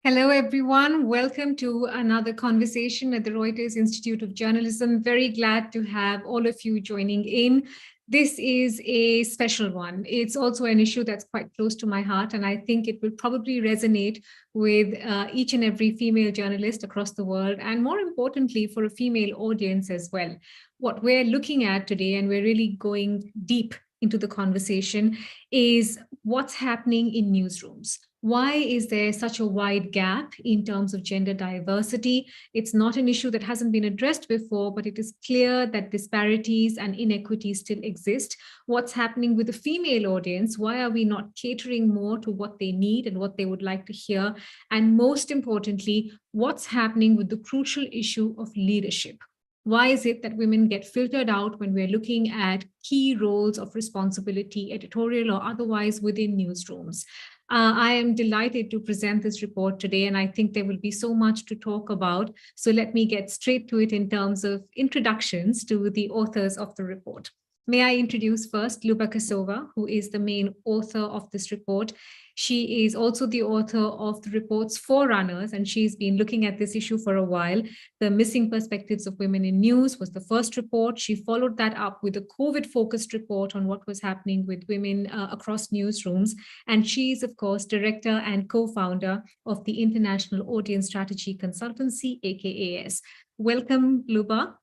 Hello, everyone. Welcome to another conversation at the Reuters Institute of Journalism. Very glad to have all of you joining in. This is a special one. It's also an issue that's quite close to my heart, and I think it will probably resonate with each and every female journalist across the world, and more importantly, for a female audience as well. What we're looking at today, and we're really going deep into the conversation, is what's happening in newsrooms. Why is there such a wide gap in terms of gender diversity? It's not an issue that hasn't been addressed before, but it is clear that disparities and inequities still exist. What's happening with the female audience? Why are we not catering more to what they need and what they would like to hear? And most importantly, what's happening with the crucial issue of leadership? Why is it that women get filtered out when we're looking at key roles of responsibility, editorial or otherwise, within newsrooms? I am delighted to present this report today, and I think there will be so much to talk about. So let me get straight to it in terms of introductions to the authors of the report. May I introduce first Luba Kassova, who is the main author of this report. She is also the author of the report's forerunners, and she's been looking at this issue for a while. The Missing Perspectives of Women in News was the first report. She followed that up with a COVID-focused report on what was happening with women across newsrooms. And she's, of course, director and co-founder of the International Audience Strategy Consultancy, AKAS. Welcome, Luba.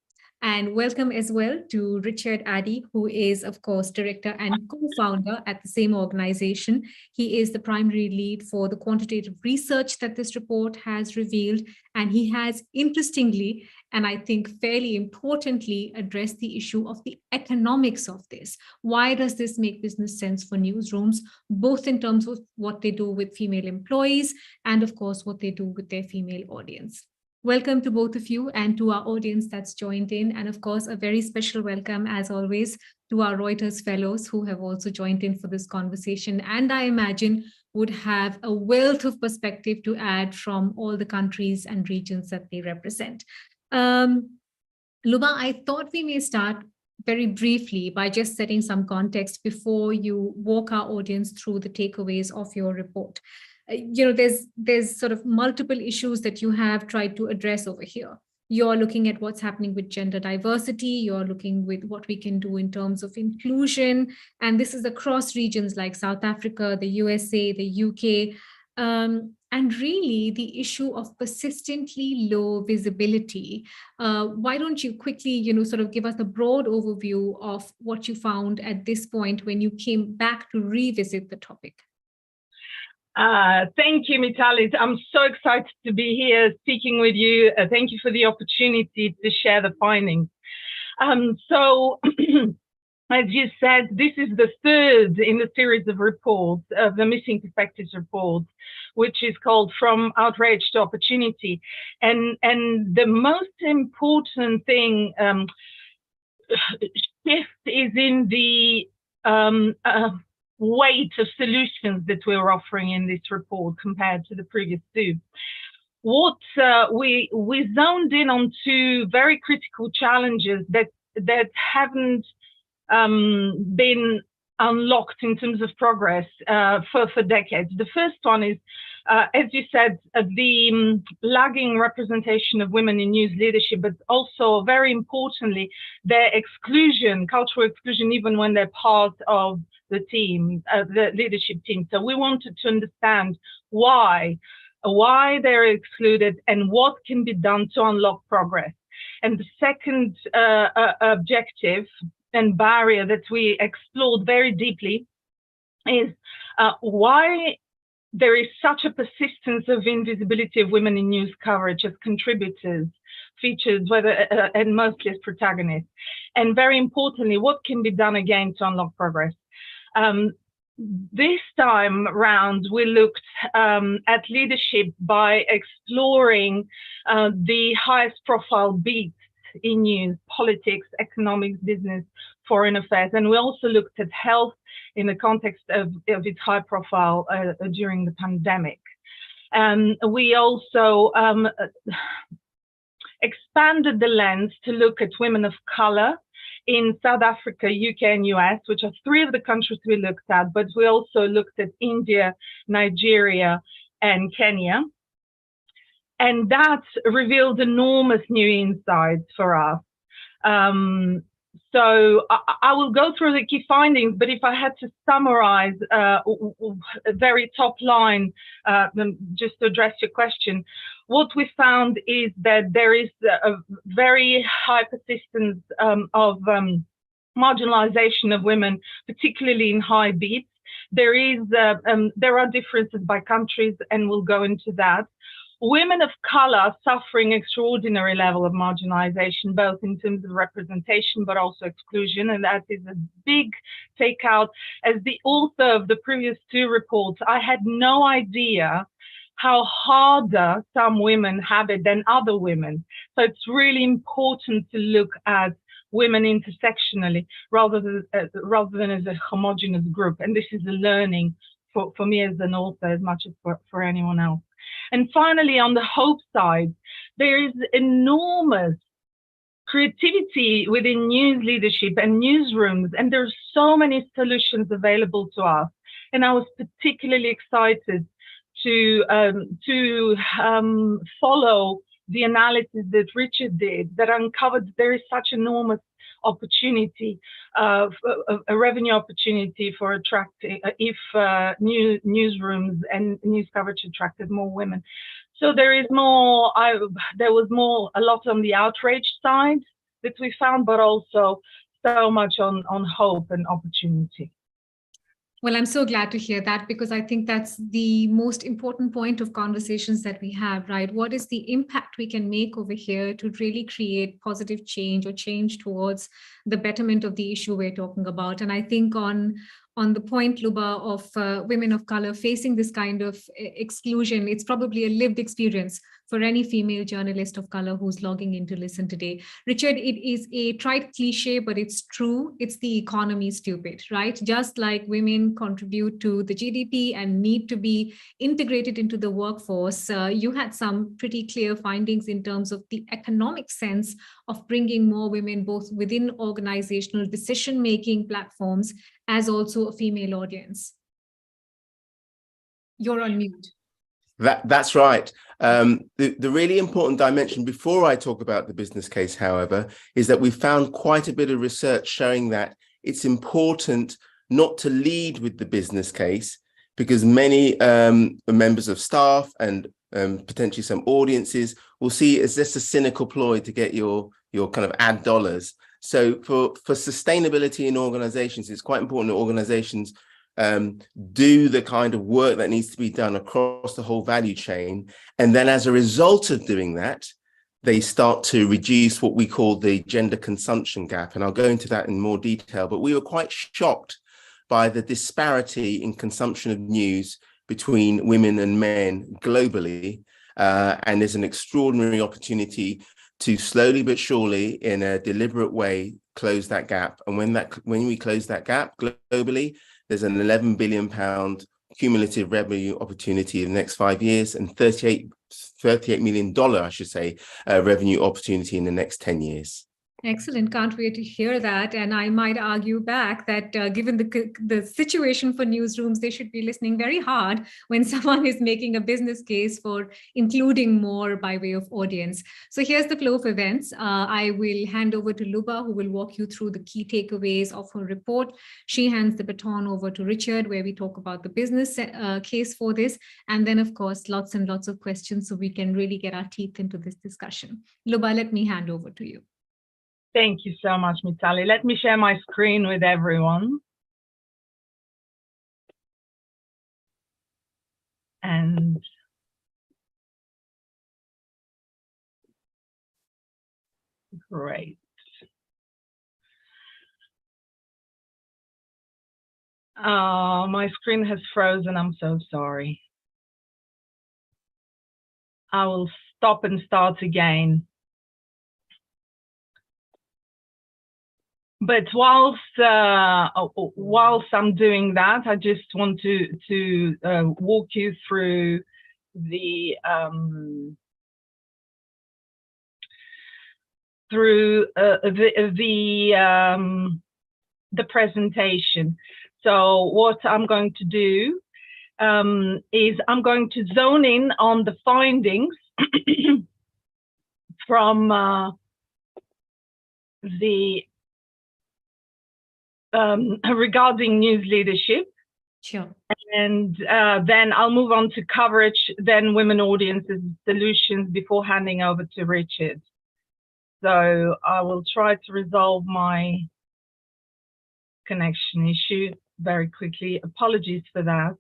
And welcome as well to Richard Addy, who is, of course, director and co-founder at the same organization. He is the primary lead for the quantitative research that this report has revealed. And he has, interestingly, and I think fairly importantly, addressed the issue of the economics of this. Why does this make business sense for newsrooms, both in terms of what they do with female employees and, of course, what they do with their female audience? Welcome to both of you and to our audience that's joined in. And of course, a very special welcome, as always, to our Reuters fellows who have also joined in for this conversation. And I imagine would have a wealth of perspective to add from all the countries and regions that they represent. Luba, I thought we may start very briefly by just setting some context before you walk our audience through the takeaways of your report. There's sort of multiple issues that you have tried to address over here. You're looking at what's happening with gender diversity. You're looking with what we can do in terms of inclusion. And this is across regions like South Africa, the USA, the UK. And really the issue of persistently low visibility. Why don't you quickly, sort of give us a broad overview of what you found at this point when you came back to revisit the topic? Thank you, Mitalis. I'm so excited to be here speaking with you. Thank you for the opportunity to share the findings. So, as you said, this is the third in the series of reports, of the Missing Perspectives report, which is called From Outrage to Opportunity. And the most important thing, shift is in the weight of solutions that we're offering in this report compared to the previous two. What we zoned in on two very critical challenges that haven't been unlocked in terms of progress for decades. The first one is, as you said, the lagging representation of women in news leadership, but also, very importantly, their exclusion, cultural exclusion, even when they're part of the team, the leadership team. So we wanted to understand why they're excluded and what can be done to unlock progress. And the second objective and barrier that we explored very deeply is why there is such a persistence of invisibility of women in news coverage as contributors, featured, and mostly as protagonists. And very importantly, what can be done again to unlock progress? This time round, we looked at leadership by exploring the highest profile beats in news: politics, economics, business, foreign affairs. And we also looked at health in the context of its high profile during the pandemic. We also expanded the lens to look at women of color in South Africa, UK, and US, which are three of the countries we looked at, but we also looked at India, Nigeria, and Kenya. And that revealed enormous new insights for us. So I will go through the key findings, but if I had to summarize a very top line, just to address your question, what we found is that there is a very high persistence of marginalization of women, particularly in high beats. There are differences by countries, and we'll go into that. Women of color suffering extraordinary level of marginalization, both in terms of representation, but also exclusion. And that is a big takeout. As the author of the previous two reports, I had no idea how harder some women have it than other women. So it's really important to look at women intersectionally rather than as a homogeneous group. And this is a learning for me as an author as much as for anyone else. And finally, on the hope side, there is enormous creativity within news leadership and newsrooms, and there are so many solutions available to us. And I was particularly excited to follow the analysis that Richard did that uncovered there is such enormous opportunity, a revenue opportunity for attracting, if newsrooms and news coverage attracted more women. So there is more, there was more, a lot on the outrage side that we found, but also so much on hope and opportunity. Well, I'm so glad to hear that, because I think that's the most important point of conversations that we have, right? What is the impact we can make over here to really create positive change or change towards the betterment of the issue we're talking about? And I think on the point, Luba, of women of color facing this kind of exclusion, it's probably a lived experience for any female journalist of color who's logging in to listen today. Richard, it is a trite cliche, but it's true. It's the economy, stupid, right? Just like women contribute to the GDP and need to be integrated into the workforce, you had some pretty clear findings in terms of the economic sense of bringing more women both within organizational decision-making platforms as also a female audience. You're on mute. That's right. The really important dimension before I talk about the business case, however, is that we found quite a bit of research showing that it's important not to lead with the business case, because many members of staff and potentially some audiences will see it as just a cynical ploy to get your kind of ad dollars. So for sustainability in organizations, it's quite important that organizations do the kind of work that needs to be done across the whole value chain. And then as a result of doing that, they start to reduce what we call the gender consumption gap. And I'll go into that in more detail, but we were quite shocked by the disparity in consumption of news between women and men globally. And there's an extraordinary opportunity to slowly but surely, in a deliberate way, close that gap. And when we close that gap globally, there's an £11 billion cumulative revenue opportunity in the next 5 years, and $38 million, I should say, revenue opportunity in the next 10 years. Excellent. Can't wait to hear that. And I might argue back that given the situation for newsrooms, they should be listening very hard when someone is making a business case for including more by way of audience. So here's the flow of events. I will hand over to Luba, who will walk you through the key takeaways of her report. She hands the baton over to Richard, where we talk about the business case for this. And then, of course, lots and lots of questions so we can really get our teeth into this discussion. Luba, let me hand over to you. Thank you so much, Mitali. Let me share my screen with everyone. And great. My screen has frozen. I'm so sorry. I will stop and start again. But whilst I'm doing that, I just want to walk you through the presentation. So what I'm going to do is I'm going to zone in on the findings from regarding news leadership. Sure. And then I'll move on to coverage, then women audiences, solutions, before handing over to Richard. So I will try to resolve my connection issue very quickly. Apologies for that.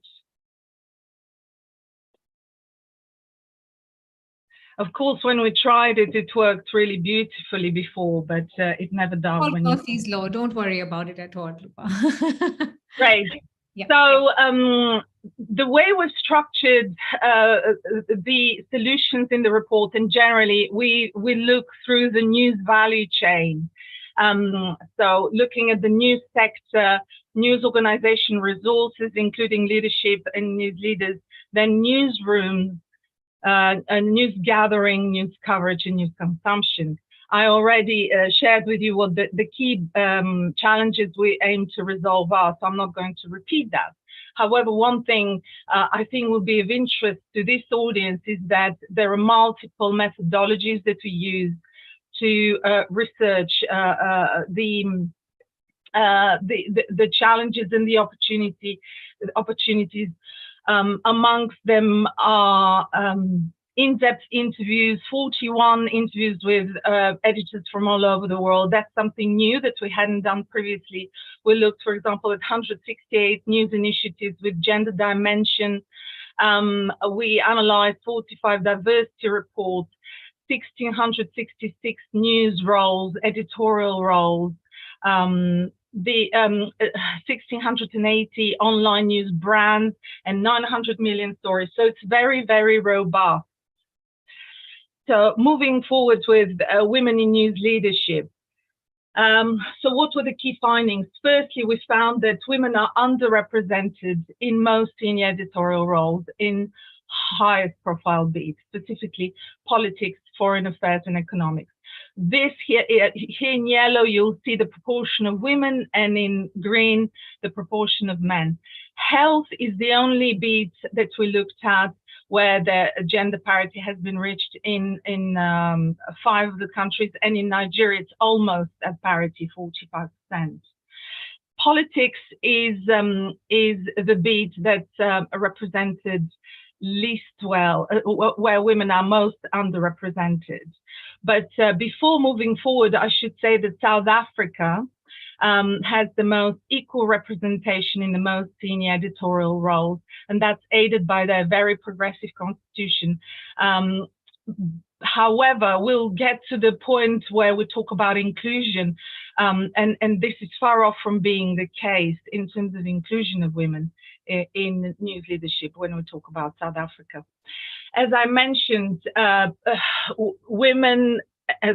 Of course, when we tried it, it worked really beautifully before, but it never does. All Murphy's Law. Don't worry about it at all, Luba. Great. Yeah. So the way we've structured the solutions in the report, and generally we look through the news value chain. So looking at the news sector, news organization resources, including leadership and news leaders, then newsrooms, news gathering, news coverage, and news consumption. I already shared with you what the key challenges we aim to resolve are, so I'm not going to repeat that. However, one thing I think will be of interest to this audience is that there are multiple methodologies that we use to research the challenges and the opportunities. Amongst them are in-depth interviews, 41 interviews with editors from all over the world. That's something new that we hadn't done previously. We looked, for example, at 168 news initiatives with gender dimension. We analyzed 45 diversity reports, 1,666 news roles, editorial roles, the 1,680 online news brands, and 900 million stories. So it's very, very robust. So moving forward with women in news leadership. So what were the key findings? Firstly, we found that women are underrepresented in most senior editorial roles in highest profile beats, specifically politics, foreign affairs, and economics. This here in yellow, you'll see the proportion of women, and in green, the proportion of men. Health is the only beat that we looked at where the gender parity has been reached in 5 of the countries, and in Nigeria, it's almost at parity, 45%. Politics is the beat that represented least well, where women are most underrepresented. But before moving forward, I should say that South Africa has the most equal representation in the most senior editorial roles, and that's aided by their very progressive constitution. However, we'll get to the point where we talk about inclusion, and this is far off from being the case in terms of inclusion of women in news leadership when we talk about South Africa. As I mentioned, women,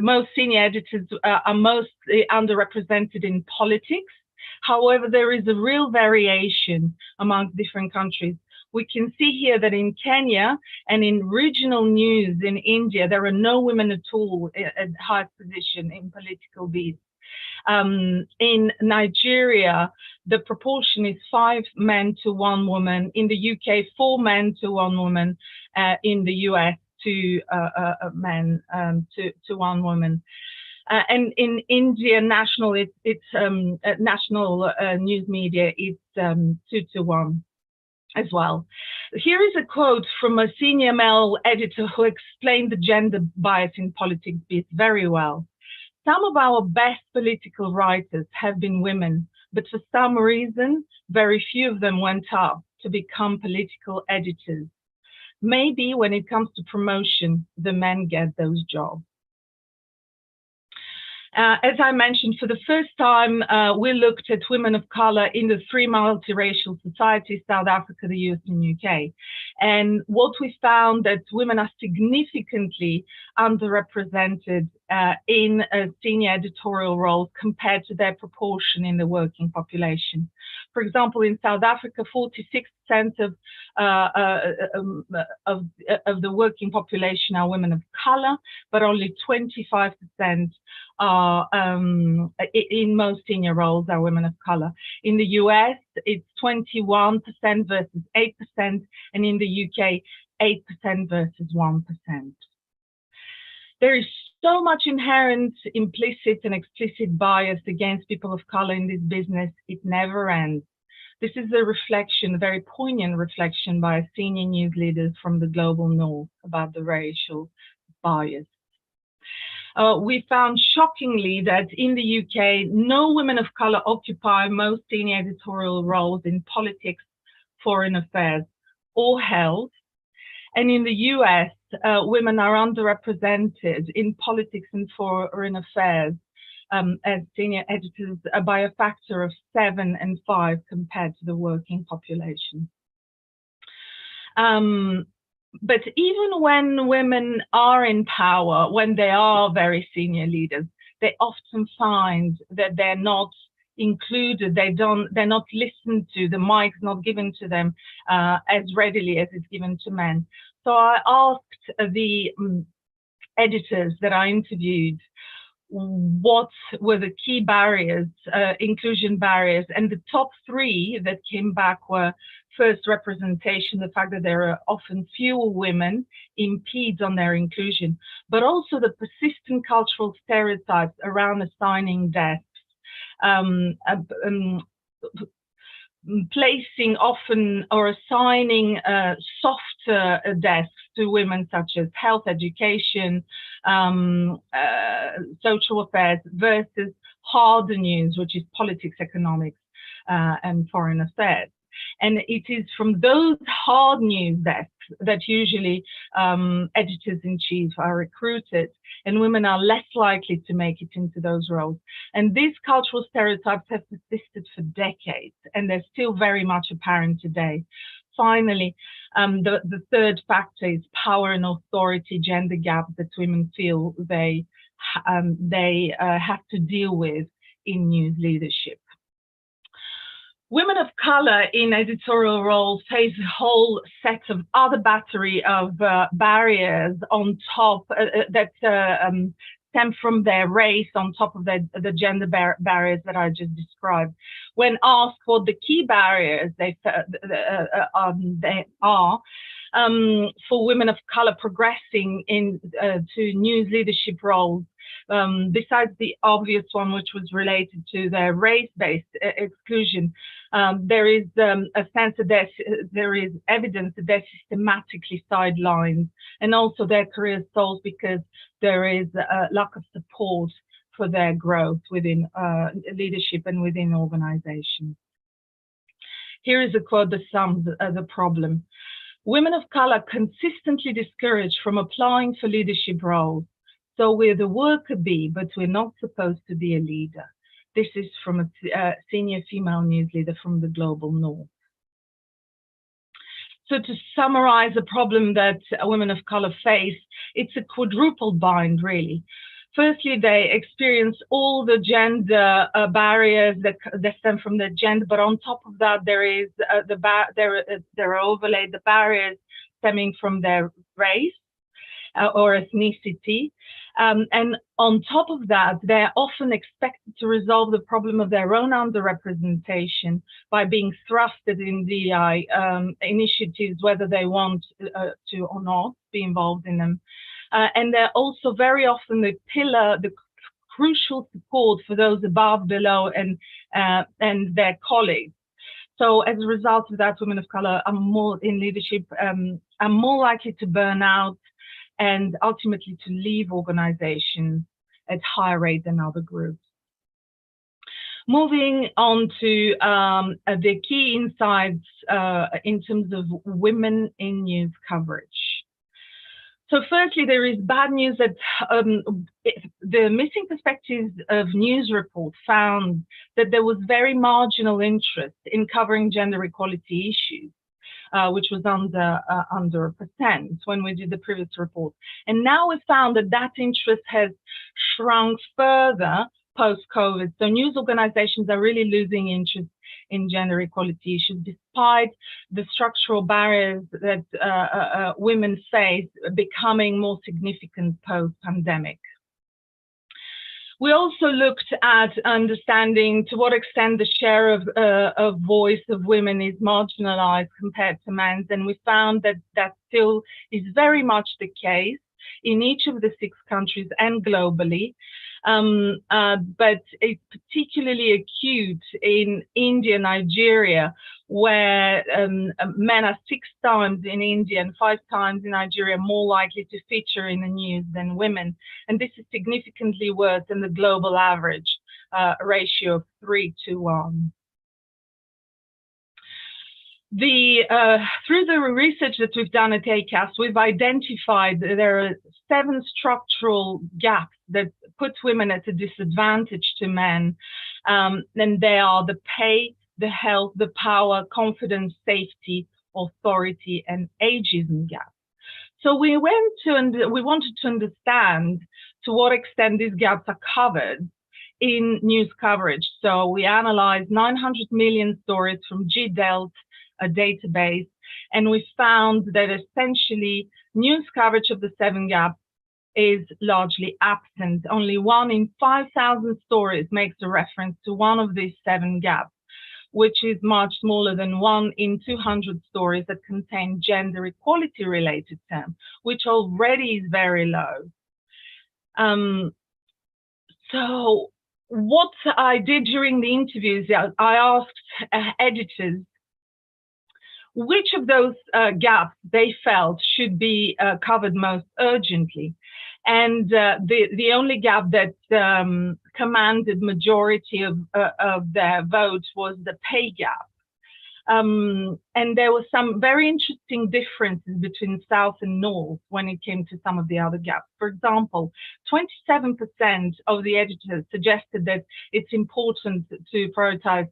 most senior editors are mostly underrepresented in politics. However, there is a real variation among different countries. We can see here that in Kenya and in regional news in India, there are no women at all at high position in political beats. In Nigeria, the proportion is 5 men to 1 woman. In the UK, 4 men to 1 woman. In the US, 2 men to 1 woman. And in India, national, national news media, it's 2 to 1 as well. Here is a quote from a senior male editor who explained the gender bias in politics beats very well. Some of our best political writers have been women, but for some reason, very few of them went up to become political editors. Maybe when it comes to promotion, the men get those jobs. As I mentioned, for the first time, we looked at women of color in the 3 multiracial societies, South Africa, the US, and UK. And what we found that women are significantly underrepresented in senior editorial roles compared to their proportion in the working population. For example, in South Africa, 46% of the working population are women of color, but only 25% are in most senior roles are women of color. In the US, it's 21% versus 8%, and in the UK, 8% versus 1%. There is so much inherent, implicit, and explicit bias against people of color in this business, it never ends. This is a reflection, a very poignant reflection by senior news leaders from the global north about the racial bias. We found shockingly that in the UK, no women of color occupy most senior editorial roles in politics, foreign affairs, or health. And in the US, women are underrepresented in politics and foreign affairs as senior editors by a factor of 7 and 5 compared to the working population. But even when women are in power, when they are very senior leaders, they often find that they're not included, they're not listened to, the mic's not given to them as readily as it's given to men. So I asked the editors that I interviewed what were the key barriers, inclusion barriers, and the top 3 that came back were: first, representation, the fact that there are often fewer women impedes on their inclusion, but also the persistent cultural stereotypes around assigning desks, placing often or assigning softer desks to women such as health, education, social affairs, versus harder news, which is politics, economics, and foreign affairs. And it is from those hard news desks that usually editors-in-chief are recruited, and women are less likely to make it into those roles. And these cultural stereotypes have persisted for decades, and they're still very much apparent today. Finally, the third factor is power and authority gender gap that women feel they have to deal with in news leadership. Women of color in editorial roles face a whole set of other battery of barriers on top that stem from their race, on top of the gender barriers that I just described. When asked what the key barriers they are for women of color progressing to news leadership roles, besides the obvious one, which was related to their race-based exclusion, there is a sense that there is evidence that they're systematically sidelined, and also their careers stalled because there is a lack of support for their growth within leadership and within organizations. Here is a quote that sums the problem. Women of color consistently discouraged from applying for leadership roles. So we're the worker bee, but we're not supposed to be a leader. This is from a senior female news leader from the global north. So to summarize the problem that women of color face, it's a quadruple bind, really. Firstly, they experience all the gender barriers that stem from their gender, but on top of that, there are overlaid the barriers stemming from their race or ethnicity. And on top of that, they're often expected to resolve the problem of their own underrepresentation by being thrusted in DEI initiatives, whether they want to or not be involved in them. And they're also very often the crucial support for those above, below, and their colleagues. So as a result of that, women of color are more in leadership, are more likely to burn out and ultimately to leave organizations at higher rate than other groups. Moving on to the key insights in terms of women in news coverage. So firstly, there is bad news that the Missing Perspectives of News report found that there was very marginal interest in covering gender equality issues. which was under a percent when we did the previous report. And now we found that that interest has shrunk further post-COVID. So news organizations are really losing interest in gender equality issues, despite the structural barriers that women face becoming more significant post-pandemic. We also looked at understanding to what extent the share of voice of women is marginalized compared to men's, and we found that that still is very much the case in each of the 6 countries and globally. But it's particularly acute in India, Nigeria, where men are 6 times in India and 5 times in Nigeria more likely to feature in the news than women. And this is significantly worse than the global average ratio of 3 to 1. Through the research that we've done at ACAS, we've identified that there are 7 structural gaps that put women at a disadvantage to men, and they are the pay, the health, the power, confidence, safety, authority, and ageism gap. So we wanted to understand to what extent these gaps are covered in news coverage. So we analyzed 900 million stories from GDELT, a database, and we found that essentially news coverage of the 7 gaps is largely absent. Only 1 in 5,000 stories makes a reference to one of these 7 gaps, which is much smaller than 1 in 200 stories that contain gender equality related terms, which already is very low. So what I did during the interviews, I asked editors which of those gaps they felt should be covered most urgently. And the only gap that commanded majority of their votes was the pay gap. And there were some very interesting differences between South and North when it came to some of the other gaps. For example, 27% of the editors suggested that it's important to prioritize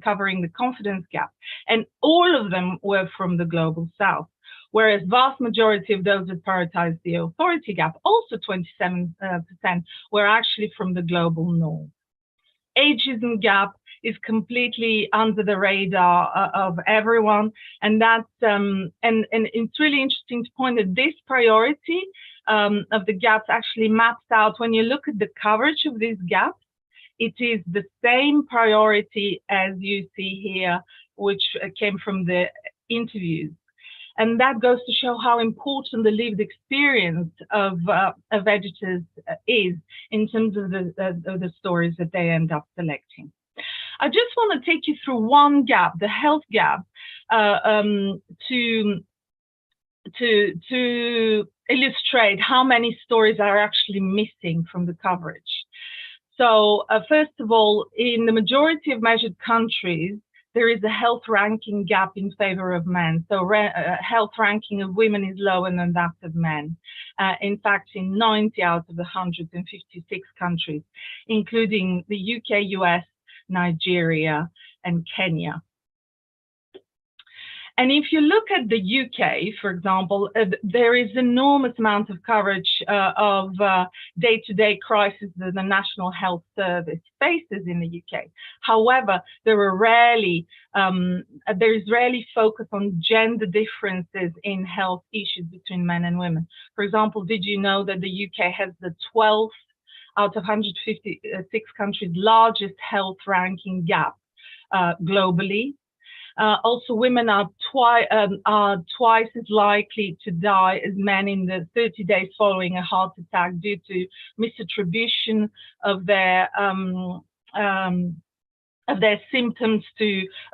covering the confidence gap, and all of them were from the global South. Whereas vast majority of those that prioritized the authority gap, also 27%, were actually from the global North. Ageism gap is completely under the radar of everyone, and that's and it's really interesting to point that this priority of the gaps actually maps out. When you look at the coverage of these gaps, it is the same priority as you see here, which came from the interviews. And that goes to show how important the lived experience of editors is in terms of the stories that they end up selecting. I just want to take you through one gap, the health gap, to illustrate how many stories are actually missing from the coverage. So first of all, in the majority of measured countries, there is a health ranking gap in favor of men. So health ranking of women is lower than that of men. In fact, in 90 out of the 156 countries, including the UK, US, Nigeria, and Kenya. And if you look at the UK, for example, there is enormous amount of coverage of day-to-day crises that the National Health Service faces in the UK. However, there is rarely focus on gender differences in health issues between men and women. For example, did you know that the UK has the 12th out of 156 countries largest health ranking gap globally? Also, women are twice as likely to die as men in the 30 days following a heart attack due to misattribution of their symptoms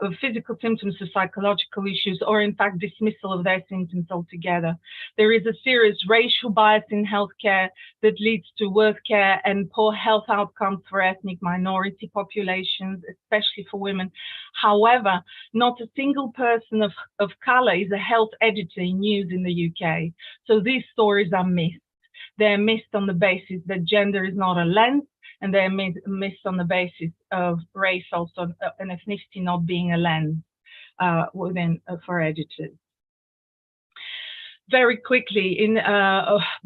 of physical symptoms to psychological issues, or in fact dismissal of their symptoms altogether. There is a serious racial bias in healthcare that leads to worse care and poor health outcomes for ethnic minority populations, especially for women. However, not a single person of color is a health editor in news in the UK. So these stories are missed. They're missed on the basis that gender is not a lens, and they're missed on the basis of race also, and ethnicity not being a lens. for editors. Very quickly,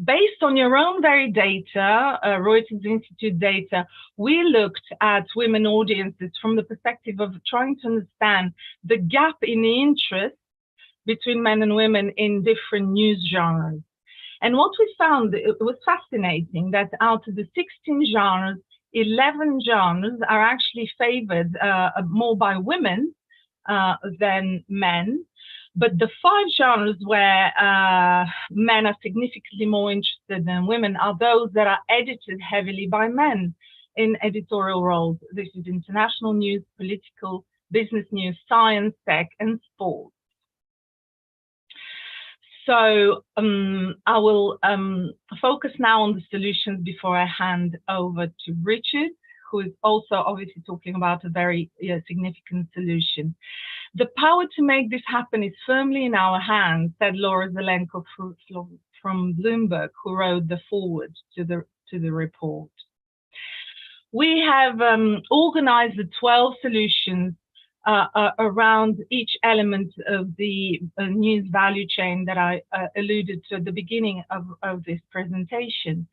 based on your own very data, Reuters Institute data, we looked at women audiences from the perspective of trying to understand the gap in the interest between men and women in different news genres. And what we found, it was fascinating, that out of the 16 genres, 11 genres are actually favored more by women than men. But the 5 genres where men are significantly more interested than women are those that are edited heavily by men in editorial roles. This is international news, political, business news, science, tech, and sport. So I will focus now on the solutions before I hand over to Richard, who is also obviously talking about a very significant solution. The power to make this happen is firmly in our hands, said Laura Zelenko from Bloomberg, who wrote the foreword to the report. We have organized the 12 solutions around each element of the news value chain that I alluded to at the beginning of this presentation.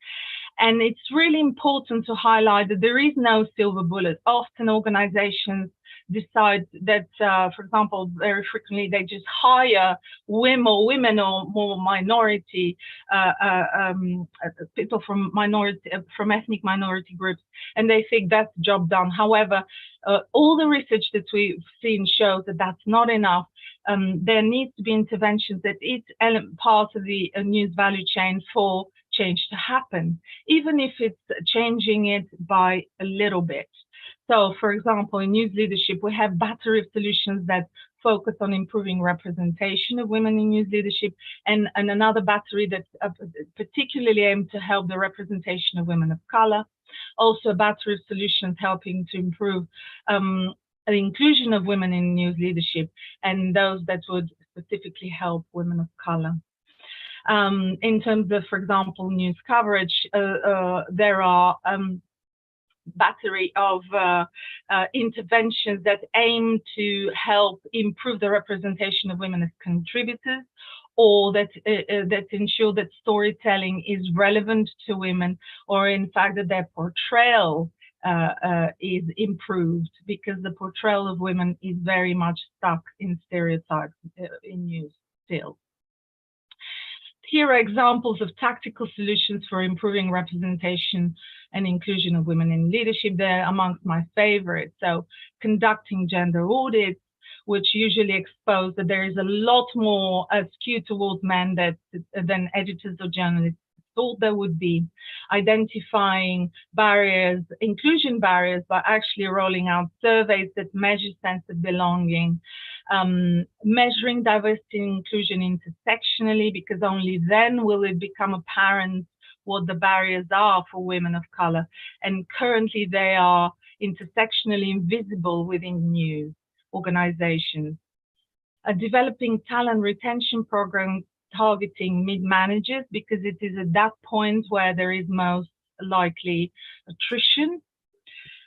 And it's really important to highlight that there is no silver bullet. Often organizations decide that, for example, very frequently they just hire women or more minority people from ethnic minority groups, and they think that's the job done. However, all the research that we've seen shows that that's not enough. There needs to be interventions at each part of the news value chain for change to happen, even if it's changing it by a little bit. So, for example, in news leadership, we have a battery of solutions that focus on improving representation of women in news leadership, and another battery that's particularly aimed to help the representation of women of color. Also, a battery of solutions helping to improve the inclusion of women in news leadership, and those that would specifically help women of color. In terms of, for example, news coverage, there are battery of interventions that aim to help improve the representation of women as contributors, or that ensure that storytelling is relevant to women, or in fact that their portrayal is improved, because the portrayal of women is very much stuck in stereotypes in news still. Here are examples of tactical solutions for improving representation and inclusion of women in leadership. They're amongst my favorites. So conducting gender audits, which usually expose that there is a lot more skewed towards men than editors or journalists thought there would be. Identifying barriers, inclusion barriers, by actually rolling out surveys that measure sense of belonging. Measuring diversity and inclusion intersectionally, because only then will it become apparent what the barriers are for women of color. And currently they are intersectionally invisible within news organizations. Developing talent retention programs targeting mid-managers, because it is at that point where there is most likely attrition.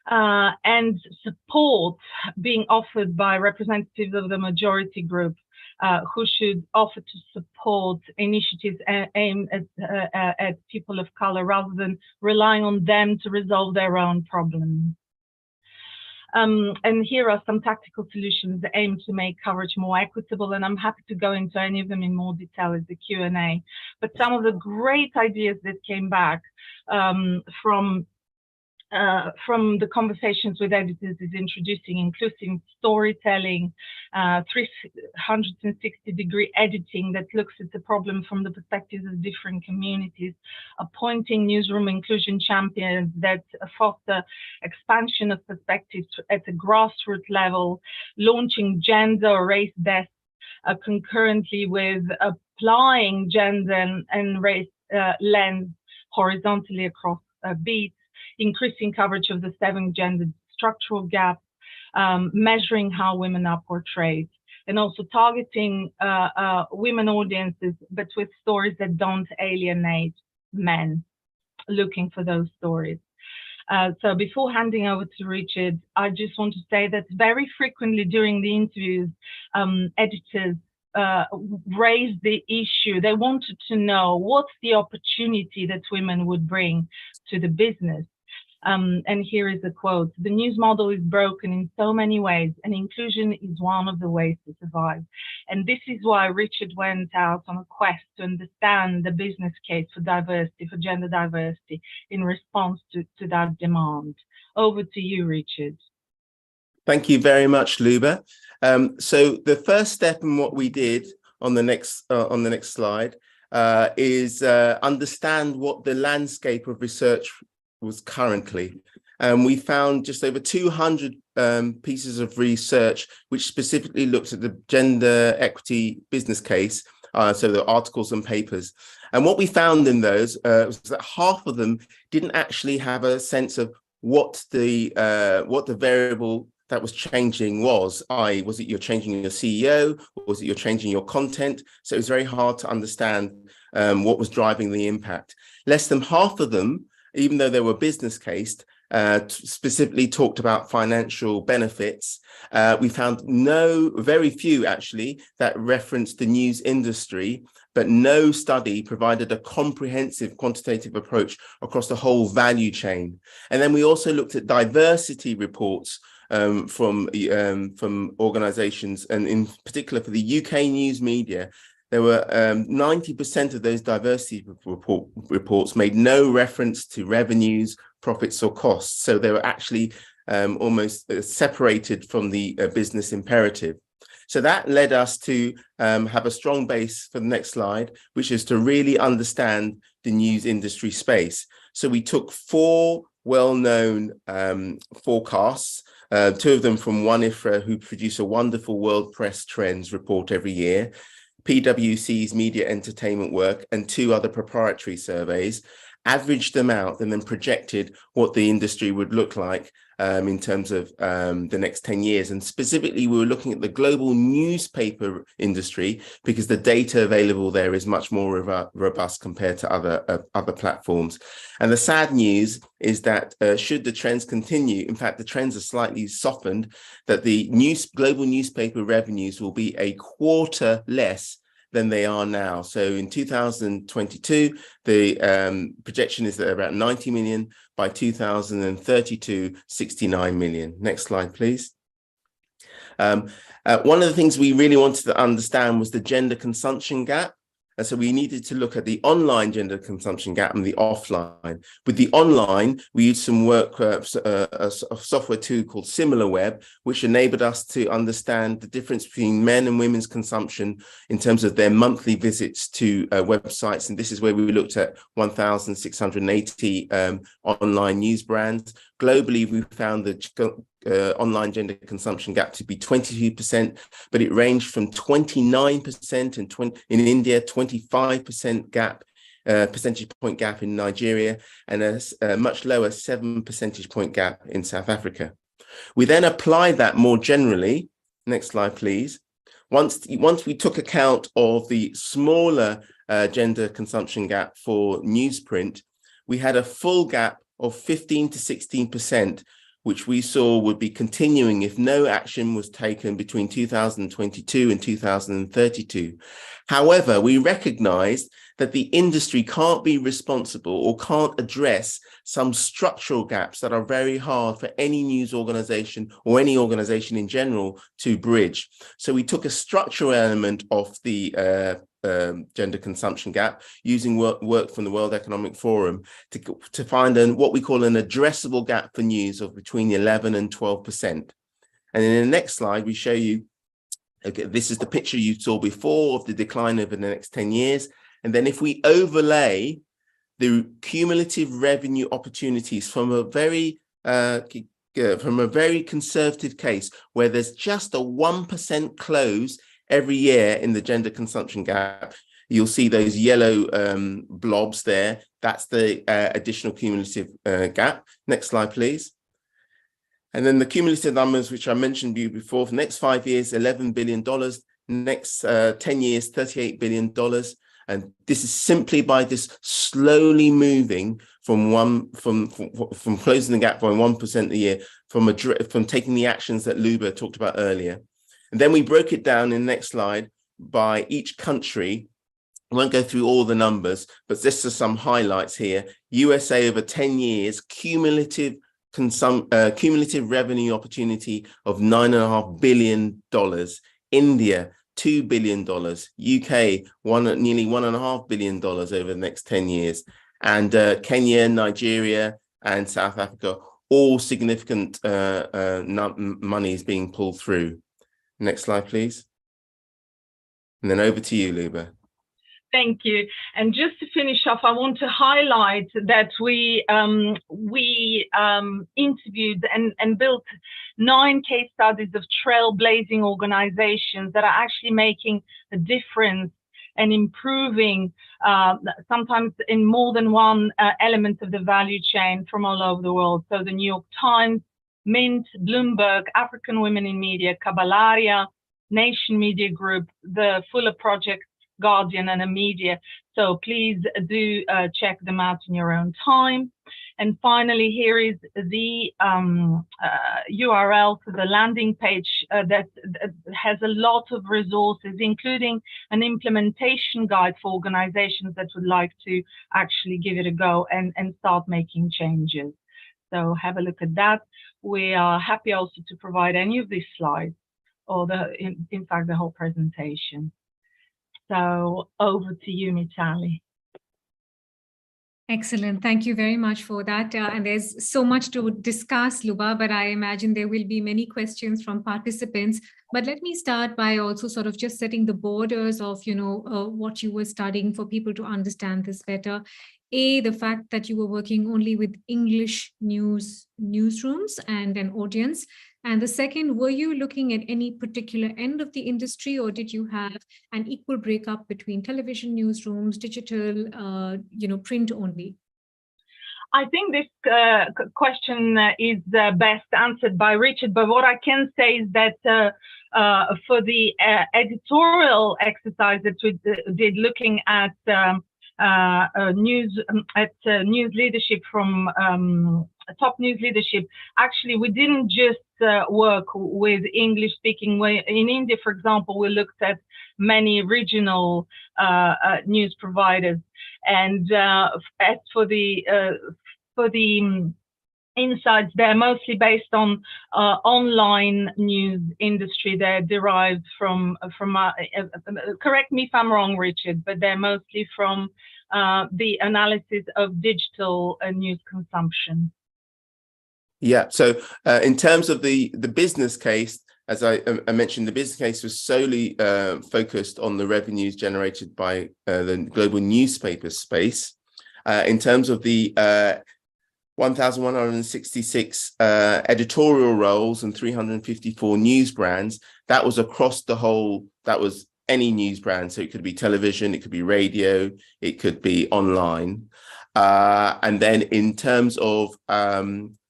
And support being offered by representatives of the majority group, who should offer to support initiatives aimed at people of color, rather than relying on them to resolve their own problems. And here are some tactical solutions that aim to make coverage more equitable, and I'm happy to go into any of them in more detail as the Q&A. But some of the great ideas that came back from the conversations with editors is introducing inclusive storytelling, 360-degree editing that looks at the problem from the perspectives of different communities, appointing newsroom inclusion champions that foster expansion of perspectives at the grassroots level, launching gender or race desks concurrently with applying gender and race lens horizontally across beats, increasing coverage of the 7 gender structural gaps, measuring how women are portrayed, and also targeting women audiences, but with stories that don't alienate men, looking for those stories. So before handing over to Richard, I just want to say that very frequently during the interviews, editors raised the issue. They wanted to know what's the opportunity that women would bring to the business. And here is a quote: "The news model is broken in so many ways, and inclusion is one of the ways to survive." And this is why Richard went out on a quest to understand the business case for diversity, for gender diversity, in response to that demand. Over to you, Richard. Thank you very much, Luba. So the first step in what we did on the next slide is understand what the landscape of research was currently. We found just over 200 pieces of research which specifically looked at the gender equity business case, so the articles and papers. And what we found in those was that half of them didn't actually have a sense of what the variable that was changing was. Was it you're changing your CEO, or was it you're changing your content? So it was very hard to understand what was driving the impact. Less than half of them, even though they were business cased, specifically talked about financial benefits. We found very few actually that referenced the news industry, but no study provided a comprehensive quantitative approach across the whole value chain. And then we also looked at diversity reports from organizations, and in particular for the UK news media. There were 90% of those diversity reports made no reference to revenues, profits, or costs. So they were actually almost separated from the business imperative. So that led us to have a strong base for the next slide, which is to really understand the news industry space. So we took 4 well-known forecasts, 2 of them from One IFRA, who produce a wonderful World Press Trends report every year, PwC's media entertainment work, and 2 other proprietary surveys, averaged them out and then projected what the industry would look like in terms of the next 10 years. And specifically, we were looking at the global newspaper industry because the data available there is much more robust compared to other platforms. And the sad news is that should the trends continue, in fact, the trends are slightly softened, that the global newspaper revenues will be a quarter less than they are now. So in 2022, the projection is that about 90 million, by 2032, 69 million. Next slide, please. One of the things we really wanted to understand was the gender consumption gap. And so we needed to look at the online gender consumption gap and the offline. With the online, we used some work, a software tool called SimilarWeb, which enabled us to understand the difference between men and women's consumption in terms of their monthly visits to websites. And this is where we looked at 1,680 online news brands. Globally, we found the online gender consumption gap to be 22%, but it ranged from 29% in India, 25% gap, percentage point gap in Nigeria, and a much lower 7 percentage point gap in South Africa. We then applied that more generally. Next slide, please. Once we took account of the smaller gender consumption gap for newsprint, we had a full gap of 15 to 16%, which we saw would be continuing if no action was taken between 2022 and 2032. However, we recognized that the industry can't be responsible or can't address some structural gaps that are very hard for any news organization or any organization in general to bridge. So we took a structural element of the gender consumption gap using work from the World Economic Forum to find what we call an addressable gap for news of between 11 and 12%. And in the next slide, we show you, okay, this is the picture you saw before of the decline over the next 10 years. And then if we overlay the cumulative revenue opportunities from a very conservative case where there's just a 1% close every year in the gender consumption gap, you'll see those yellow blobs there. That's the additional cumulative gap. Next slide, please. And then the cumulative numbers, which I mentioned to you before, for the next 5 years, $11 billion, next 10 years, $38 billion. And this is simply by this slowly moving from closing the gap by 1% a year, from taking the actions that Luba talked about earlier. And then we broke it down in the next slide by each country. I won't go through all the numbers, but this are some highlights here. USA over 10 years, cumulative revenue opportunity of $9.5 billion. India, $2 billion. UK, nearly $1.5 billion over the next 10 years. And Kenya, Nigeria, and South Africa, all significant money is being pulled through. Next slide, please. And then over to you, Luba. Thank you. And just to finish off, I want to highlight that we interviewed and built 9 case studies of trailblazing organizations that are actually making a difference and improving sometimes in more than one element of the value chain from all over the world. So the New York Times, Mint, Bloomberg, African Women in Media, Cabalaria, Nation Media Group, the Fuller Project, Guardian, and a media. So please do check them out in your own time. And finally, here is the URL for the landing page that has a lot of resources, including an implementation guide for organizations that would like to actually give it a go and start making changes. So have a look at that. We are happy also to provide any of these slides or in fact, the whole presentation. So over to you, Mitali. Excellent. Thank you very much for that. And there's so much to discuss, Luba, but I imagine there will be many questions from participants. But let me start by also sort of just setting the borders of, what you were studying for people to understand this better. The fact that you were working only with English newsrooms and an audience. And the second, were you looking at any particular end of the industry, or did you have an equal breakup between television newsrooms, digital, print only? I think this question is best answered by Richard, but what I can say is that for the editorial exercise that we did looking at news leadership from top news leadership, actually we didn't just work with English speaking. In India, for example, we looked at many regional news providers, and as for the insights, they're mostly based on online news industry. They're derived from correct me if I'm wrong, Richard, but they're mostly from the analysis of digital news consumption. Yeah. So in terms of the business case, as I mentioned, the business case was solely focused on the revenues generated by the global newspaper space. In terms of the 1,166 editorial roles and 354 news brands, that was across the whole, that was any news brand. So it could be television, it could be radio, it could be online. And then in terms of,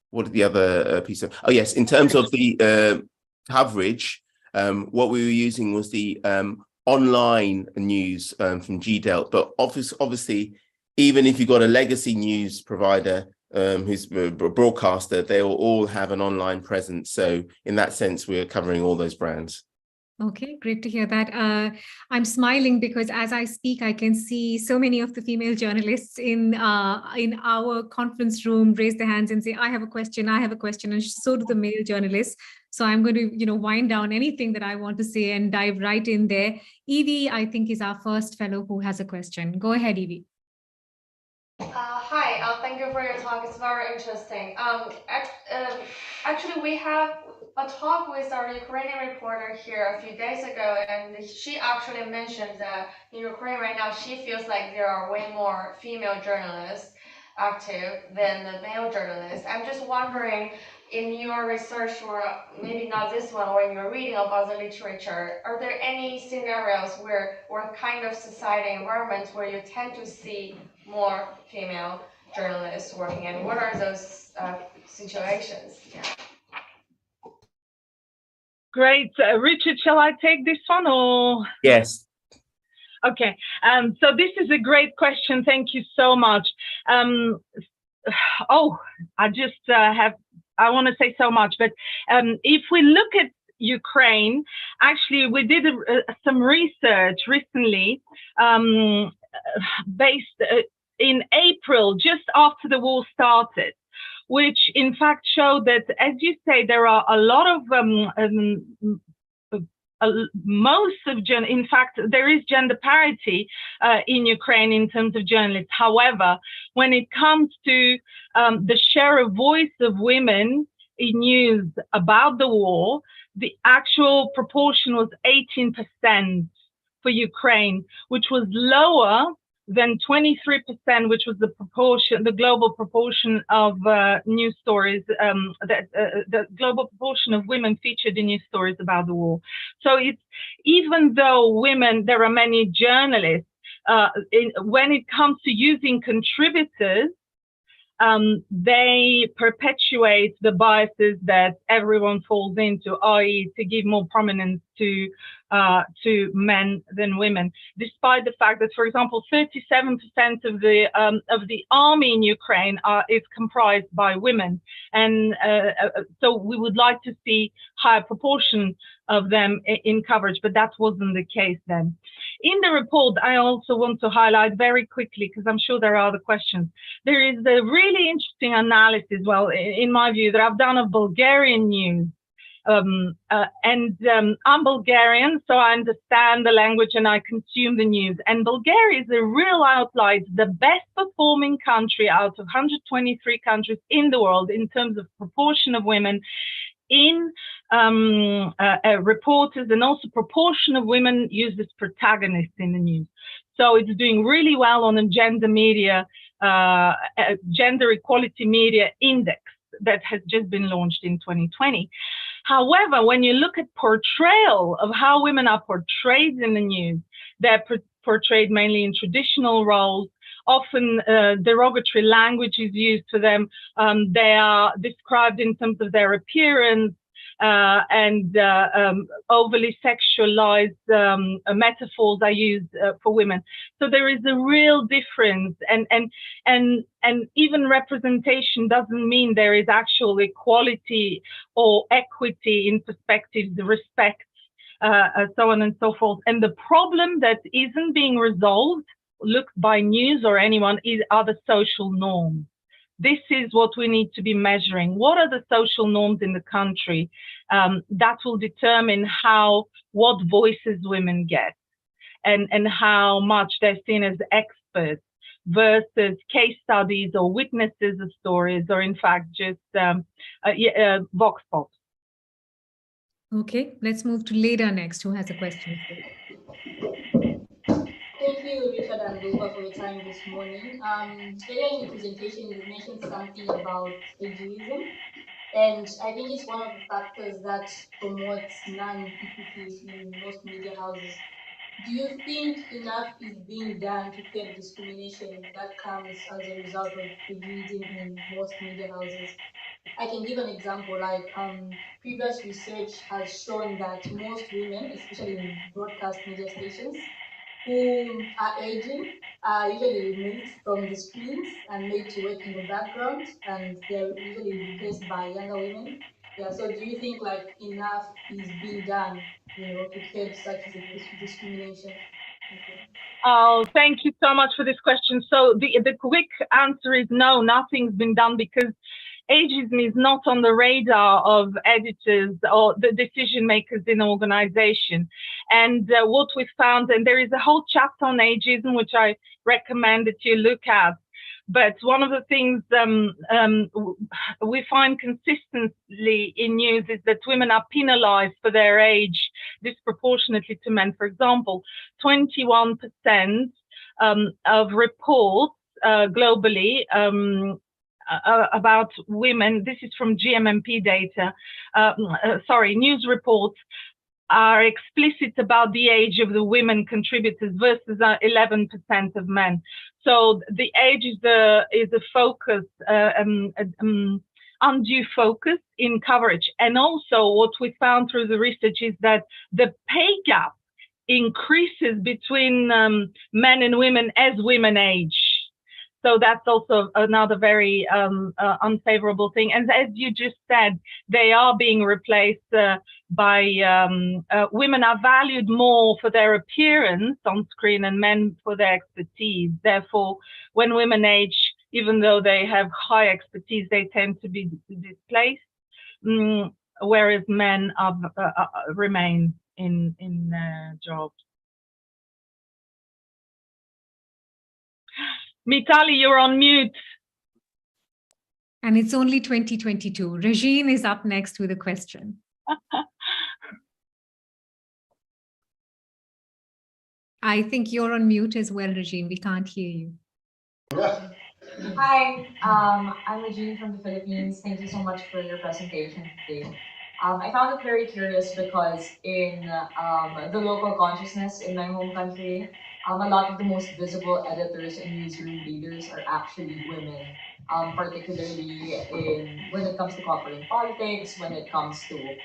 what are the other piece of, oh yes, in terms of the coverage, what we were using was the online news from GDELT, but obviously, even if you've got a legacy news provider who's a broadcaster, they will all have an online presence. So in that sense, we're covering all those brands. Okay, great to hear that. I'm smiling because as I speak, I can see so many of the female journalists in our conference room raise their hands and say, I have a question, and so do the male journalists. So I'm going to, wind down anything that I want to say and dive right in there. Evie, I think, is our first fellow who has a question. Go ahead, Evie. Hi, thank you for your talk. It's very interesting. Actually, we have a talk with our Ukrainian reporter here a few days ago, and she actually mentioned that in Ukraine right now, she feels like there are way more female journalists active than the male journalists. I'm just wondering, in your research, or maybe not this one, or in your reading about the literature, are there any scenarios or kind of society environments where you tend to see more female journalists working, and what are those situations? Yeah. Great. Richard, shall I take this one or? Yes. Okay, so this is a great question. Thank you so much. I want to say so much, but if we look at Ukraine, actually, we did some research recently based in April, just after the war started, which in fact showed that, as you say, there are a lot of in fact, there is gender parity in Ukraine in terms of journalists. However, when it comes to the share of voice of women in news about the war, the actual proportion was 18% for Ukraine, which was lower than 23%, which was the global proportion of news stories, the global proportion of women featured in news stories about the war. So it's, even though women, there are many journalists, when it comes to using contributors, they perpetuate the biases that everyone falls into, i.e. to give more prominence to men than women, despite the fact that, for example, 37% of the army in Ukraine is comprised by women, and so we would like to see higher proportion of them in coverage, but that wasn't the case then. In the report, I also want to highlight very quickly, because I'm sure there are other questions, there is a really interesting analysis, well, in my view, that I've done of Bulgarian news. I'm Bulgarian, so I understand the language and I consume the news. And Bulgaria is a real outlier, the best performing country out of 123 countries in the world in terms of proportion of women in reporters, and also proportion of women used as protagonists in the news. So it's doing really well on a gender media, gender equality media index that has just been launched in 2020. However, when you look at portrayal of how women are portrayed in the news, they're portrayed mainly in traditional roles. Often derogatory language is used to them. They are described in terms of their appearance and overly sexualized metaphors are used for women. So there is a real difference, and even representation doesn't mean there is actual equality or equity in perspectives, respect, so on and so forth. And the problem that isn't being resolved, looked by news or anyone, are the social norms. This is what we need to be measuring. What are the social norms in the country that will determine what voices women get, and how much they're seen as experts versus case studies or witnesses of stories, or in fact just vox pops. Okay, let's move to Leda next, who has a question. Thank you, Richard and Luba, for your time this morning. Earlier in your presentation, you mentioned something about ageism, and I think it's one of the factors that promotes non-equity in most media houses. Do you think enough is being done to curb discrimination that comes as a result of ageism in most media houses? I can give an example, like previous research has shown that most women, especially in broadcast media stations, who are aging are usually removed from the screens and made to work in the background, and they're usually replaced by younger women. Yeah, so do you think like enough is being done, to curb such discrimination? Thank you. Oh, thank you so much for this question. So the quick answer is no, nothing's been done, because ageism is not on the radar of editors or the decision makers in the organization. And what we found, and there is a whole chapter on ageism, which I recommend that you look at. But one of the things we find consistently in news is that women are penalized for their age disproportionately to men. For example, 21% of reports globally about women, this is from GMMP data, news reports are explicit about the age of the women contributors versus 11% of men. So the age is a focus, undue focus in coverage. And also what we found through the research is that the pay gap increases between men and women as women age. So that's also another very unfavorable thing. And as you just said, they are being replaced by women are valued more for their appearance on screen and men for their expertise. Therefore, when women age, even though they have high expertise, they tend to be displaced, whereas men remain in jobs. Mitali, you're on mute. And it's only 2022. Regine is up next with a question. I think you're on mute as well, Regine. We can't hear you. Hi, I'm Regine from the Philippines. Thank you so much for your presentation today. I found it very curious because in the local consciousness in my home country, a lot of the most visible editors and newsroom leaders are actually women, particularly when it comes to covering politics, when it comes to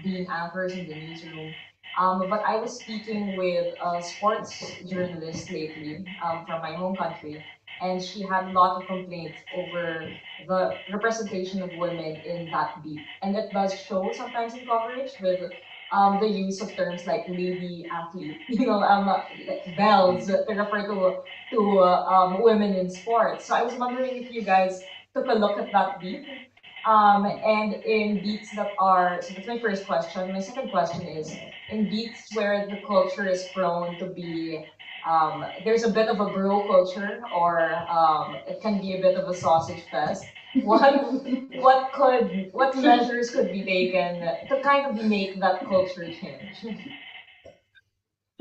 being anchors in the newsroom. But I was speaking with a sports journalist lately from my home country, and she had a lot of complaints over the representation of women in that beat. And it does show sometimes in coverage with the use of terms like lady athlete, like bells to refer to women in sports. So I was wondering if you guys took a look at that beat. And in beats that are, so that's my first question. My second question is, in beats where the culture is prone to be there's a bit of a bro culture, or it can be a bit of a sausage fest. What measures could be taken to kind of make that culture change?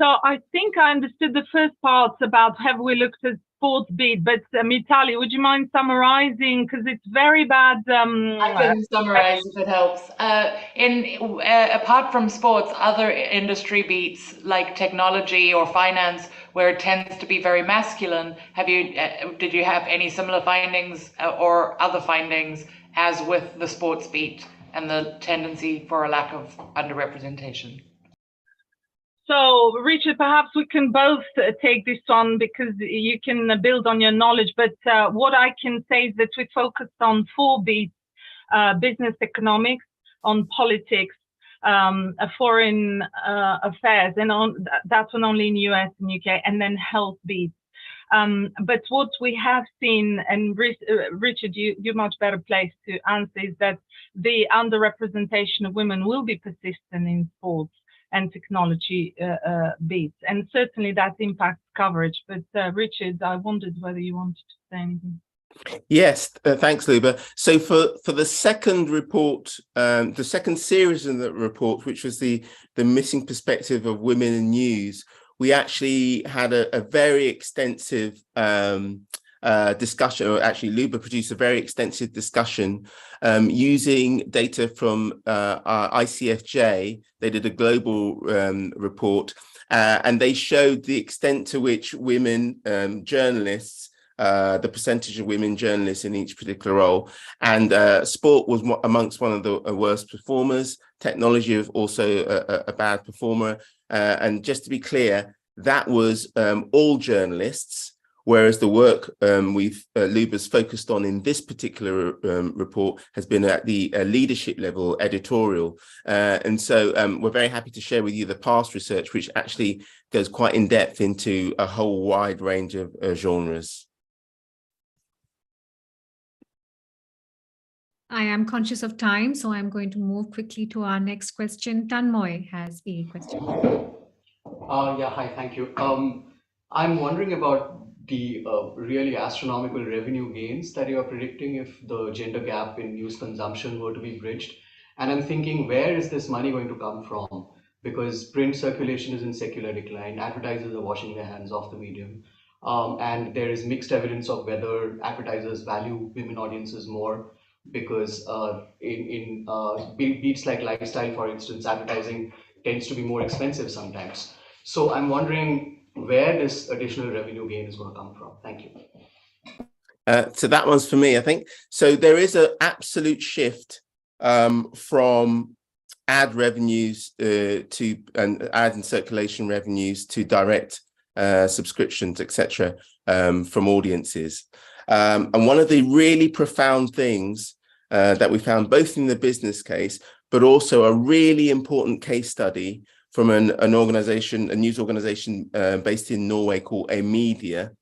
So I think I understood the first part about have we looked at sports beat, but Mitali, would you mind summarizing? Because it's very bad. I can summarize if it helps. Apart from sports, other industry beats like technology or finance, where it tends to be very masculine, did you have any similar findings or other findings as with the sports beat and the tendency for a lack of underrepresentation? So, Richard, perhaps we can both take this on because you can build on your knowledge. But what I can say is that we focused on 4 beats: business economics, on politics, foreign affairs, and on that one only in US and UK, and then health beats. But what we have seen, and Richard, you're much better placed to answer, is that the underrepresentation of women will be persistent in sports and technology beats, and certainly that impacts coverage. But Richard, I wondered whether you wanted to say anything. Yes, thanks, Luba. So for the second report, the second series in the report, which was the missing perspective of women in news, we actually had a very extensive discussion, or actually Luba produced a very extensive discussion using data from ICFJ. They did a global report, and they showed the extent to which women journalists, the percentage of women journalists in each particular role, and sport was amongst one of the worst performers. Technology was also a bad performer, and just to be clear, that was all journalists. Whereas the work Luba's focused on in this particular report has been at the leadership level, editorial. And so we're very happy to share with you the past research, which actually goes quite in depth into a whole wide range of genres. I am conscious of time, so I'm going to move quickly to our next question. Tanmoy has a question. Yeah, hi, thank you. I'm wondering about the really astronomical revenue gains that you are predicting if the gender gap in news consumption were to be bridged. And I'm thinking, where is this money going to come from? Because print circulation is in secular decline, advertisers are washing their hands off the medium, and there is mixed evidence of whether advertisers value women audiences more, because in beats like lifestyle, for instance, advertising tends to be more expensive sometimes. So I'm wondering where this additional revenue gain is going to come from. Thank you. So that one's for me, I think. So there is an absolute shift from ad revenues and ad and circulation revenues to direct subscriptions, etc., from audiences. And one of the really profound things that we found both in the business case, but also a really important case study from an organization, a news organization based in Norway called A Media.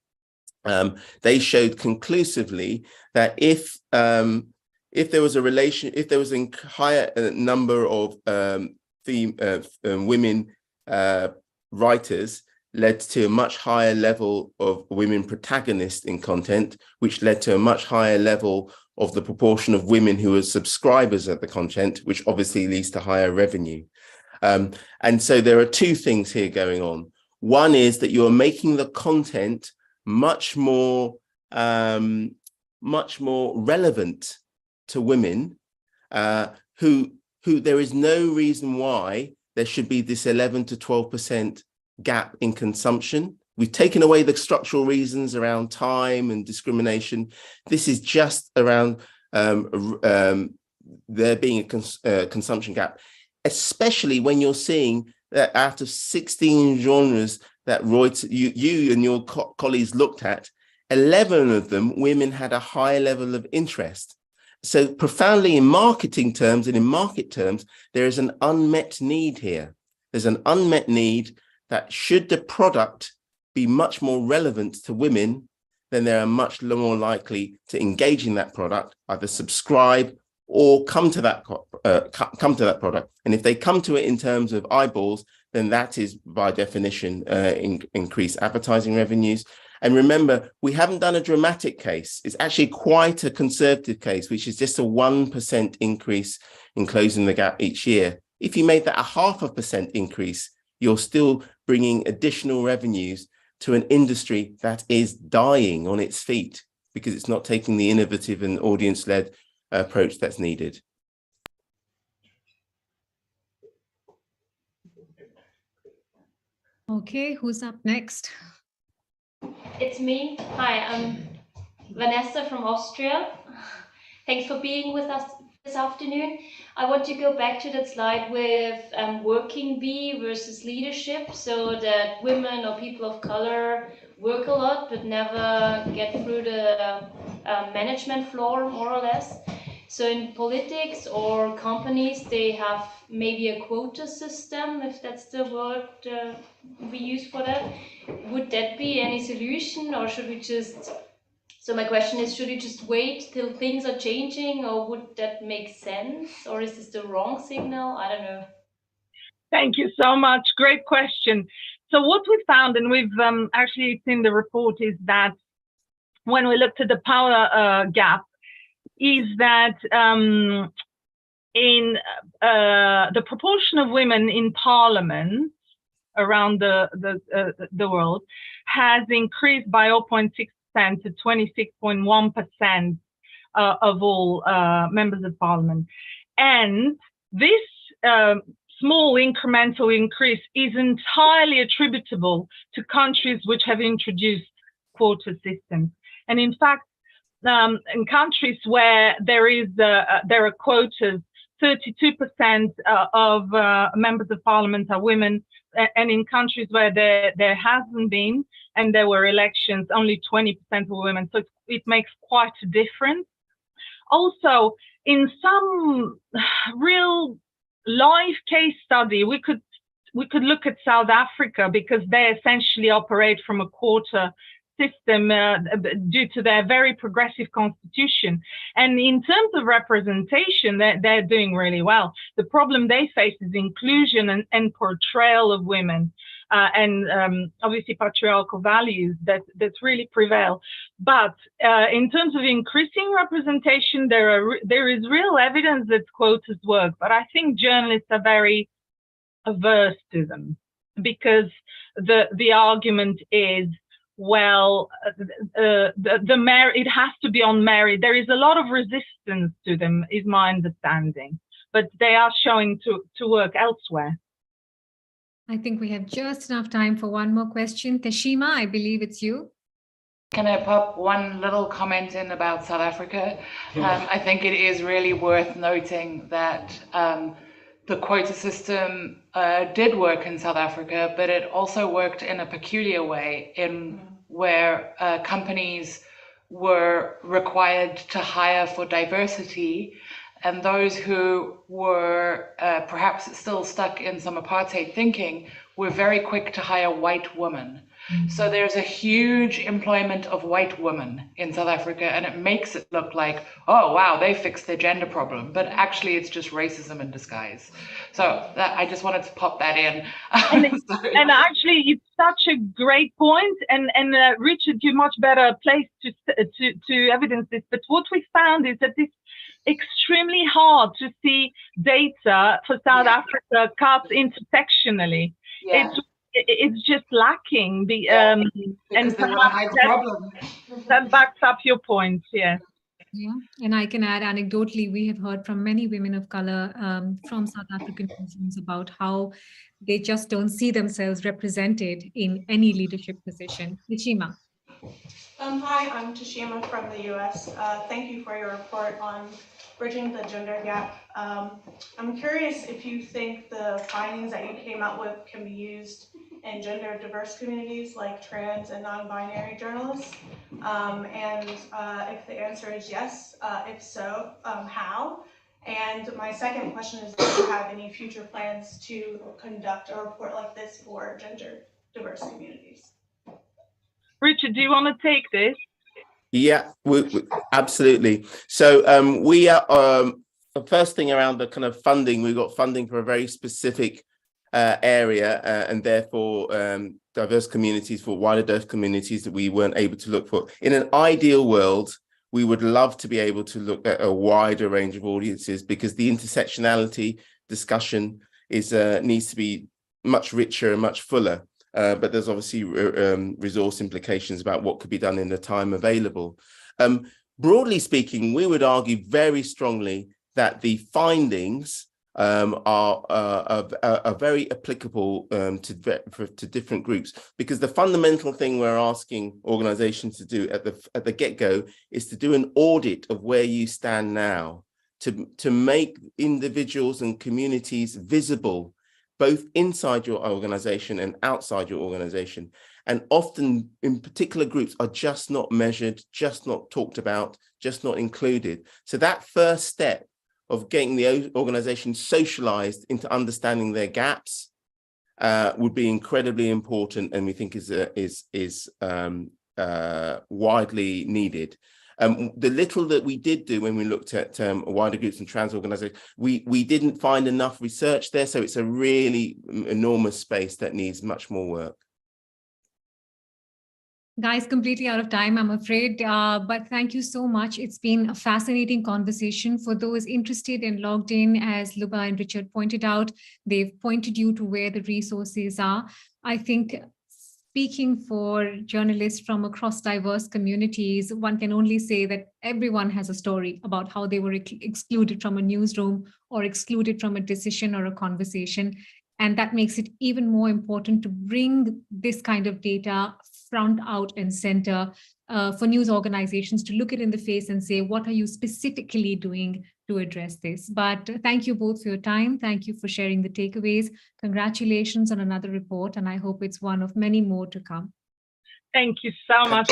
They showed conclusively that if there was a higher number of women writers, led to a much higher level of women protagonists in content, which led to a much higher level of the proportion of women who are subscribers of the content, which obviously leads to higher revenue. And so there are two things here going on. One is that you are making the content much more relevant to women who there is no reason why there should be this 11 to 12% gap in consumption. We've taken away the structural reasons around time and discrimination. This is just around there being a consumption gap, especially when you're seeing that out of 16 genres that Reuters, you and your colleagues looked at, 11 of them, women had a high level of interest. So profoundly in marketing terms and in market terms, there is an unmet need here. There's an unmet need that should the product be much more relevant to women, then they are much more likely to engage in that product, either subscribe or come to that product. And if they come to it in terms of eyeballs, then that is by definition increased advertising revenues. And remember, we haven't done a dramatic case. It's actually quite a conservative case, which is just a 1% increase in closing the gap each year. If you made that a 0.5% increase, you're still bringing additional revenues to an industry that is dying on its feet because it's not taking the innovative and audience-led approach that's needed. Okay, who's up next? It's me. Hi, I'm Vanessa from Austria. Thanks for being with us this afternoon. I want to go back to that slide with working bee versus leadership, so that women or people of color work a lot but never get through the management floor, more or less. So in politics or companies, they have maybe a quota system, if that's the word we use for that. Would that be any solution, or should we just... So my question is, should we just wait till things are changing, or would that make sense? Or is this the wrong signal? I don't know. Thank you so much. Great question. So what we found, and we've actually seen the report, is that when we looked at the power gap, is that in the proportion of women in parliament around the world has increased by 0.6% to 26.1% of all members of parliament. And this small incremental increase is entirely attributable to countries which have introduced quota systems. And in fact, in countries where there are quotas, 32% of members of parliament are women, and in countries where there hasn't been and there were elections, only 20% were women. So it makes quite a difference. Also, in some real live case study, we could look at South Africa, because they essentially operate from a quota system due to their very progressive constitution. And in terms of representation, they're doing really well. The problem they face is inclusion and portrayal of women, and obviously patriarchal values that really prevail. But in terms of increasing representation, there is real evidence that quotas work. But I think journalists are very averse to them, because the argument is, well, it has to be on merit. There is a lot of resistance to them, is my understanding, but they are showing to work elsewhere. I think we have just enough time for one more question. Teshima, I believe it's you. Can I pop one little comment in about South Africa? I think it is really worth noting that the quota system did work in South Africa, but it also worked in a peculiar way in where companies were required to hire for diversity, and those who were perhaps still stuck in some apartheid thinking were very quick to hire white women. So there's a huge employment of white women in South Africa, and it makes it look like, oh, wow, they fixed their gender problem. But actually, it's just racism in disguise. So I just wanted to pop that in. And actually, it's such a great point. And Richard, you're much better placed to evidence this. But what we found is that it's extremely hard to see data for South Africa cut intersectionally. It's just lacking the and that backs up your point. Yeah, and I can add anecdotally, we have heard from many women of color from South African muslims about how they just don't see themselves represented in any leadership position. Nishima. Hi, I'm Tashima from the US. Thank you for your report on bridging the gender gap. I'm curious if you think the findings that you came out with can be used in gender diverse communities like trans and non-binary journalists. And if the answer is yes, if so, how? And my second question is, do you have any future plans to conduct a report like this for gender diverse communities? Richard, do you want to take this? Yeah, absolutely. So we are the first thing around the kind of funding. We got funding for a very specific area, and therefore diverse communities, for wider diverse communities that we weren't able to look for. In an ideal world, we would love to be able to look at a wider range of audiences, because the intersectionality discussion is needs to be much richer and much fuller. But there's obviously resource implications about what could be done in the time available. Broadly speaking, we would argue very strongly that the findings are very applicable to different groups, because the fundamental thing we're asking organizations to do at the get-go is to do an audit of where you stand now, to make individuals and communities visible, both inside your organization and outside your organization. And often in particular groups are just not measured, just not talked about, just not included. So that first step of getting the organization socialized into understanding their gaps would be incredibly important, and we think is widely needed. The little that we did do when we looked at wider groups and trans organizations, we didn't find enough research there. So it's a really enormous space that needs much more work. Guys, completely out of time, I'm afraid, but thank you so much. It's been a fascinating conversation. For those interested and logged in, as Luba and Richard pointed out, they've pointed you to where the resources are. I think speaking for journalists from across diverse communities, one can only say that everyone has a story about how they were excluded from a newsroom or excluded from a decision or a conversation. And that makes it even more important to bring this kind of data front, out, and center for news organizations to look it in the face and say, what are you specifically doing to address this? But thank you both for your time. Thank you for sharing the takeaways. Congratulations on another report, and I hope it's one of many more to come. Thank you so much.